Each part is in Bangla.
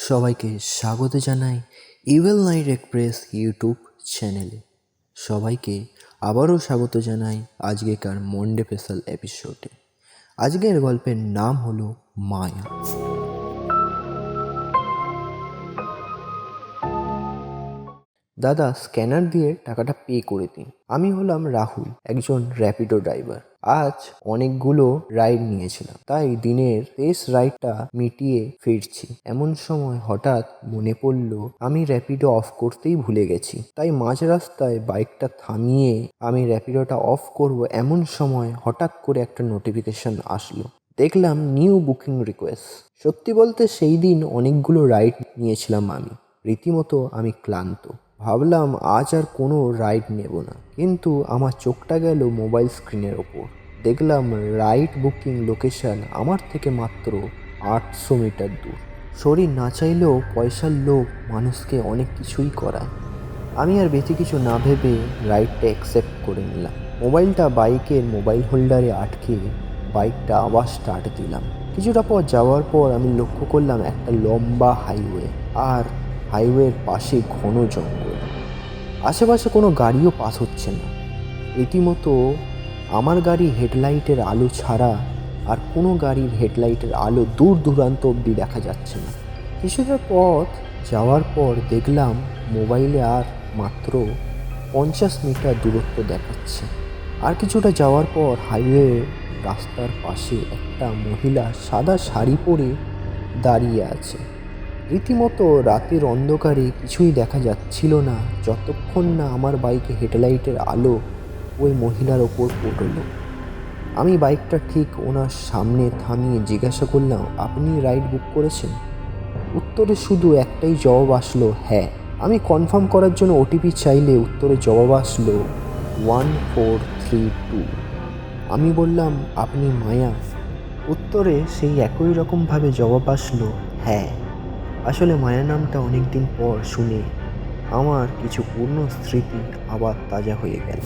সবাইকে স্বাগত জানাই ইভেল নাইট এক্সপ্রেস ইউটিউব চ্যানেলে। সবাইকে আবারও স্বাগত জানাই আজকেকার মন্ডে স্পেশাল এপিসোডে। আজকের গল্পের নাম হলো মায়া। দাদা, স্ক্যানার দিয়ে টাকাটা পে করে দিন। আমি হলাম রাহুল, একজন র্যাপিডো ড্রাইভার। আজ অনেকগুলো রাইড নিয়েছিলাম, তাই দিনের শেষ রাইডটা মিটিয়ে ফিরছি। এমন সময় হঠাৎ মনে পড়লো আমি র্যাপিডো অফ করতেই ভুলে গেছি। তাই মাঝ রাস্তায় বাইকটা থামিয়ে আমি র্যাপিডোটা অফ করব, এমন সময় হঠাৎ করে একটা নোটিফিকেশন আসলো। দেখলাম নিউ বুকিং রিকোয়েস্ট। সত্যি বলতে সেই দিন অনেকগুলো রাইড নিয়েছিলাম আমি। রীতিমতো আমি ক্লান্ত। ভাবলাম আজ আর কোনো রাইড নেব না, কিন্তু আমার চোখটা গেল মোবাইল স্ক্রিনের ওপর। দেখলাম রাইড বুকিং লোকেশন আমার থেকে মাত্র 800 মিটার দূর। শরীর না চাইলেও পয়সার লোভ মানুষকে অনেক কিছুই করায়। আমি আর বেশি কিছু না ভেবে রাইডটা অ্যাকসেপ্ট করে নিলাম। মোবাইলটা বাইকের মোবাইল হোল্ডারে আটকে বাইকটা আবার স্টার্ট দিলাম। কিছুটা পর যাওয়ার পর আমি লক্ষ্য করলাম একটা লম্বা হাইওয়ে, আর হাইওয়ের পাশে ঘন জঙ্গল। আশেপাশে কোনো গাড়িও পাস হচ্ছে না। রীতিমতো আমার গাড়ির হেডলাইটের আলো ছাড়া আর কোনো গাড়ির হেডলাইটের আলো দূর দূরান্ত অবধি দেখা যাচ্ছে না। কিছুটা পথ যাওয়ার পর দেখলাম মোবাইলে আর মাত্র 50 মিটার দূরত্ব দেখাচ্ছে। আর কিছুটা যাওয়ার পর হাইওয়ে রাস্তার পাশে একটা মহিলা সাদা শাড়ি পরে দাঁড়িয়ে আছে। রীতিমতো রাতের অন্ধকারে কিছুই দেখা যাচ্ছিল না, যতক্ষণ না আমার বাইকে হেডলাইটের আলো ওই মহিলার ওপর পড়ল। আমি বাইকটা ঠিক ওনার সামনে থামিয়ে জিজ্ঞাসা করলাম, আপনি রাইড বুক করেছেন? উত্তরে শুধু একটাই জবাব আসলো, হ্যাঁ। আমি কনফার্ম করার জন্য ওটিপি চাইলে উত্তরে জবাব আসলো 1432। আমি বললাম, আপনি মায়া? উত্তরে সেই একই রকমভাবে জবাব আসলো, হ্যাঁ। আসলে মায়া নামটা অনেকদিন পর শুনে আমার কিছু পুরনো স্মৃতি আবার তাজা হয়ে গেল।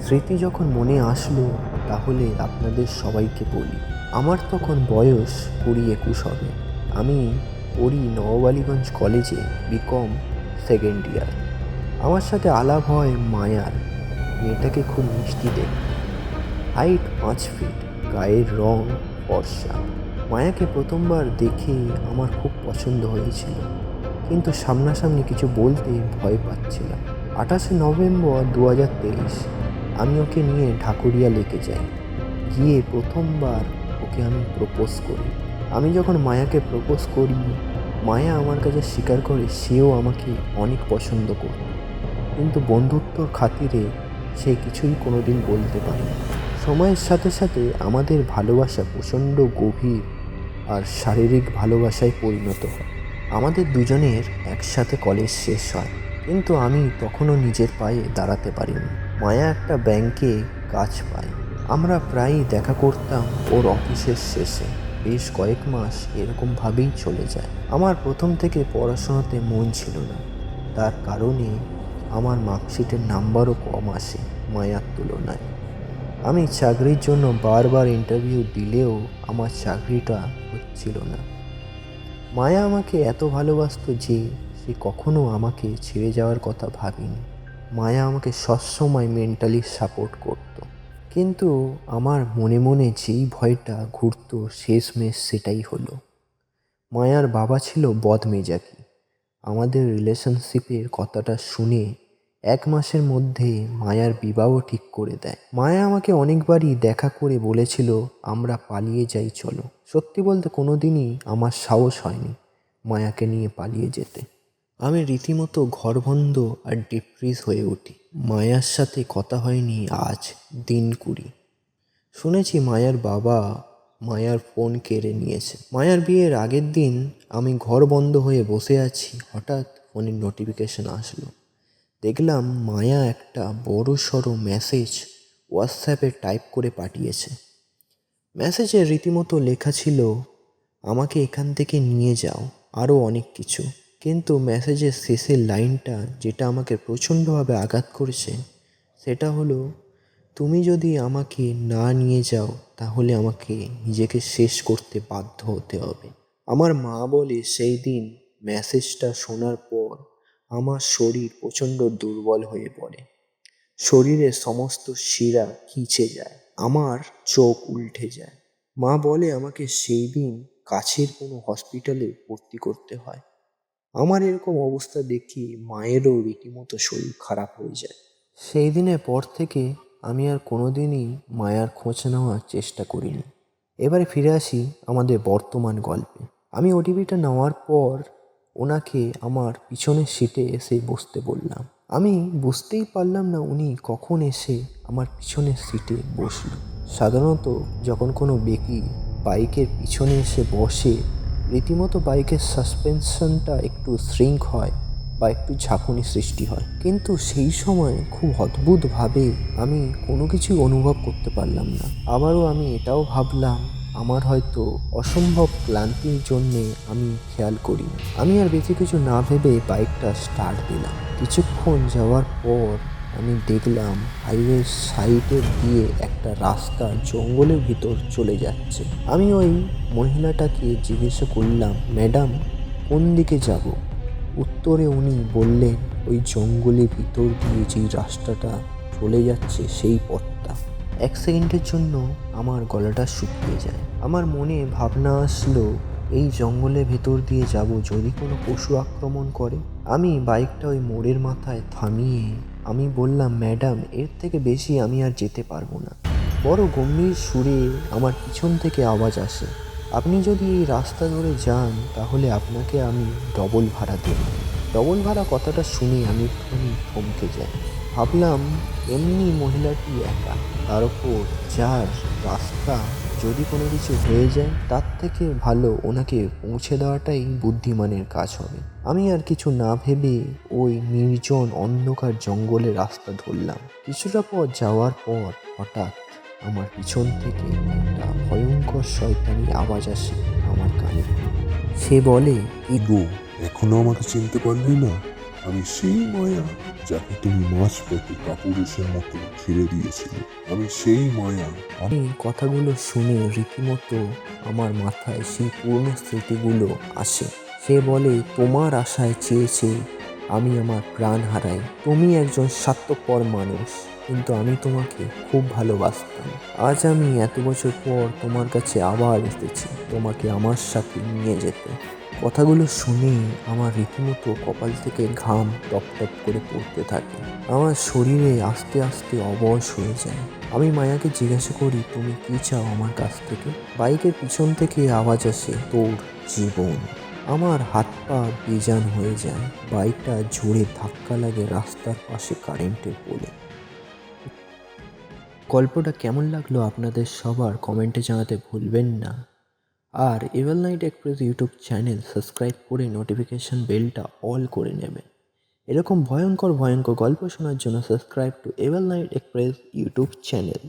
স্মৃতি যখন মনে আসলো তাহলে আপনাদের সবাইকে বলি। আমার তখন বয়স 20-21 হবে। আমি পড়ি নববালিগঞ্জ কলেজে, বিকম সেকেন্ড ইয়ার। আমার সাথে আলাপ হয় মায়ার। মেয়েটাকে খুব মিষ্টি দেখতে, হাইট 5 ফিট, গায়ের রং ফর্সা। মায়াকে প্রথমবার দেখে আমার খুব পছন্দ হয়েছিল, কিন্তু সামনাসামনি কিছু বলতে ভয় পাচ্ছিলাম। 28শে নভেম্বর 2023 আমি ওকে নিয়ে ঢাকুরিয়া লেকে যাই। গিয়ে প্রথমবার ওকে আমি প্রপোজ করি। আমি যখন মায়াকে প্রপোজ করি, মায়া আমার কাছে স্বীকার করে সেও আমাকে অনেক পছন্দ করত, কিন্তু বন্ধুত্বর খাতিরে সে কিছুই কোনোদিন বলতে পারেনি। সময়ের সাথে সাথে আমাদের ভালোবাসা প্রচণ্ড গভীর আর শারীরিক ভালোবাসায় পরিণত হয়। আমাদের দুজনের একসাথে কলেজ শেষ হয়, কিন্তু আমি তখনও নিজের পায়ে দাঁড়াতে পারিনি। মায়া একটা ব্যাংকে কাজ পায়। আমরা প্রায়ই দেখা করতাম ওর অফিসের শেষে। বেশ কয়েক মাস এরকমভাবেই চলে যায়। আমার প্রথম থেকে পড়াশোনাতে মন ছিল না, তার কারণে আমার মার্কশিটের নাম্বারও কম আসে মায়ার তুলনায়। আমি চাকরির জন্য বারবার ইন্টারভিউ দিলেও আমার চাকরিটা হচ্ছিল না। মায়া আমাকে এত ভালোবাসতো যে সে কখনো আমাকে ছেড়ে যাওয়ার কথা ভাবেনি। মায়া আমাকে সবসময় মেন্টালি সাপোর্ট করত, কিন্তু আমার মনে মনে যেই ভয়টা ঘুরতো শেষমেশ সেটাই হলো। মায়ার বাবা ছিল বদমেজাজি। আমাদের রিলেশনশিপের কথাটা শুনে 1 মাসের মধ্যে মায়ার বিবাহ ঠিক করে দেয়। মায়া আমাকে অনেকবারই দেখা করে বলেছিল আমরা পালিয়ে যাই চলো। সত্যি বলতে কোনোদিনই আমার সাহস হয়নি মায়াকে নিয়ে পালিয়ে যেতে। আমি রীতিমতো ঘরবন্ধ আর ডিপ্রেস হয়ে উঠি। মায়ার সাথে কথা হয়নি আজ দিন 20। শুনেছি মায়ার বাবা মায়ার ফোন কেড়ে নিয়েছে। মায়ার বিয়ের আগের দিন আমি ঘর বন্ধ হয়ে বসে আছি, হঠাৎ ফোনের নোটিফিকেশন আসলো। দেখলাম মায়া একটা বড় সড়ো মেসেজ হোয়াটসঅ্যাপে টাইপ করে পাঠিয়েছে। মেসেজে রীতিমতো লেখা ছিল, আমাকে এখান থেকে নিয়ে যাও, আরও অনেক কিছু। কিন্তু মেসেজের শেষের লাইনটা যেটা আমাকে প্রচণ্ডভাবে আঘাত করেছে সেটা হলো, তুমি যদি আমাকে না নিয়ে যাও তাহলে আমাকে নিজেকে শেষ করতে বাধ্য হতে হবে। আমার মা বলে সেই দিন মেসেজটা শোনার পর আমার শরীর প্রচণ্ড দুর্বল হয়ে পড়ে। শরীরের সমস্ত শিরা খিঁচে যায়, আমার চোখ উল্টে যায়। মা বলে আমাকে সেই দিন কাছের কোনো হসপিটালে ভর্তি করতে হয়। আমার এরকম অবস্থা দেখি মায়েরও রীতিমতো শরীর খারাপ হয়ে যায়। সেই দিনের পর থেকে আমি আর কোনোদিনই মায়ার খোঁজ নেওয়ার চেষ্টা করিনি। এবারে ফিরে আসি আমাদের বর্তমান গল্পে। আমি ওটিপিটা নেওয়ার পর ওনাকে আমার পিছনের সিটে এসে বসতে বললাম। আমি বুঝতেই পারলাম না উনি কখন এসে আমার পিছনের সিটে বসল। সাধারণত যখন কোনো ব্যক্তি বাইকের পিছনে এসে বসে, রীতিমতো বাইকের সাসপেনশনটা একটু শ্রিঙ্ক হয় বা একটু ঝাঁকুনি সৃষ্টি হয়, কিন্তু সেই সময় খুব অদ্ভুতভাবে আমি কোনো কিছুই অনুভব করতে পারলাম না। আবারও আমি এটাও ভাবলাম আমার হয়তো অসম্ভব ক্লান্তির জন্যে আমি খেয়াল করিনি। আমি আর বেশি কিছু না ভেবে বাইকটা স্টার্ট দিলাম। কিছুক্ষণ যাওয়ার পর আমি দেখলাম হাইওয়ের সাইডে দিয়ে একটা রাস্তা জঙ্গলের ভিতর চলে যাচ্ছে। আমি ওই মহিলাটাকে জিজ্ঞাসা করলাম, ম্যাডাম কোন দিকে যাব? উত্তরে উনি বললেন, ওই জঙ্গলের ভিতর দিয়ে যেই রাস্তাটা চলে যাচ্ছে সেই পথটা। এক সেকেন্ডের জন্য আমার গলাটা শুকিয়ে যায়। আমার মনে ভাবনা আসলো, এই জঙ্গলের ভেতর দিয়ে যাব, যদি কোনো পশু আক্রমণ করে। আমি বাইকটা ওই মোড়ের মাথায় থামিয়ে আমি বললাম, ম্যাডাম এর থেকে বেশি আমি আর যেতে পারবো না। বড় গম্ভীর সুরে আমার পিছন থেকে আওয়াজ আসে, আপনি যদি এই রাস্তা ধরে যান তাহলে আপনাকে আমি ডবল ভাড়া দেব। ডবল ভাড়া কথাটা শুনে আমি একটুখানি থমকে যাই। ভাবলাম এমনি মহিলাটি একা, তার ওপর যার রাস্তা, যদি কোনো কিছু হয়ে যায় তার থেকে ভালো ওনাকে পৌঁছে দেওয়াটাই বুদ্ধিমানের কাজ হবে। আমি আর কিছু না ভেবে ওই নির্জন অন্ধকার জঙ্গলে রাস্তা ধরলাম। কিছুটা পথ যাওয়ার পর হঠাৎ আমার পিছন থেকে একটা ভয়ঙ্কর শয়তানি আওয়াজ আসে আমার কানে। সে বলে, কি গো, এখনো আমাকে চিনতে পারলি না? আমি সেই মায়া যাকে তুমি মাঝপথে কাপুরুষের মতো ছেড়ে দিয়েছিলে। আমি সেই মায়া। আমি কথাগুলো শুনে রীতিমতো আমার মাথায় সেই পুরনো স্মৃতিগুলো আসে। সে বলে, তোমার আশায় চেয়েছে আমি আমার প্রাণ হারাই। তুমি একজন স্বার্থপর মানুষ, কিন্তু আমি তোমাকে খুব ভালোবাসতাম। আজ আমি এত বছর পর তোমার কাছে আবার এসেছি তোমাকে আমার সাথে নিয়ে যেতে। কথাগুলো শুনে আমার রীতিমতো কপাল থেকে ঘাম টপ টপ করে পড়তে থাকে। আমার শরীরে আস্তে আস্তে অবশ হয়ে যায়। আমি মায়াকে জিজ্ঞাসা করি, তুমি কি চাও আমার কাছ থেকে? বাইকের পিছন থেকে আওয়াজ আসে, তোর জীবন। আমার হাত পা বেজান হয়ে যায়। বাইকটা জোরে ধাক্কা লাগে রাস্তার পাশে কারেন্টের পোলে। গল্পটা কেমন লাগলো আপনাদের সবার কমেন্টে জানাতে ভুলবেন না। আর evil night express YouTube channel subscribe করে নোটিফিকেশান বেলটা অল করে নেবেন। এরকম ভয়ঙ্কর ভয়ঙ্কর গল্প শোনার জন্য subscribe to evil night express YouTube channel.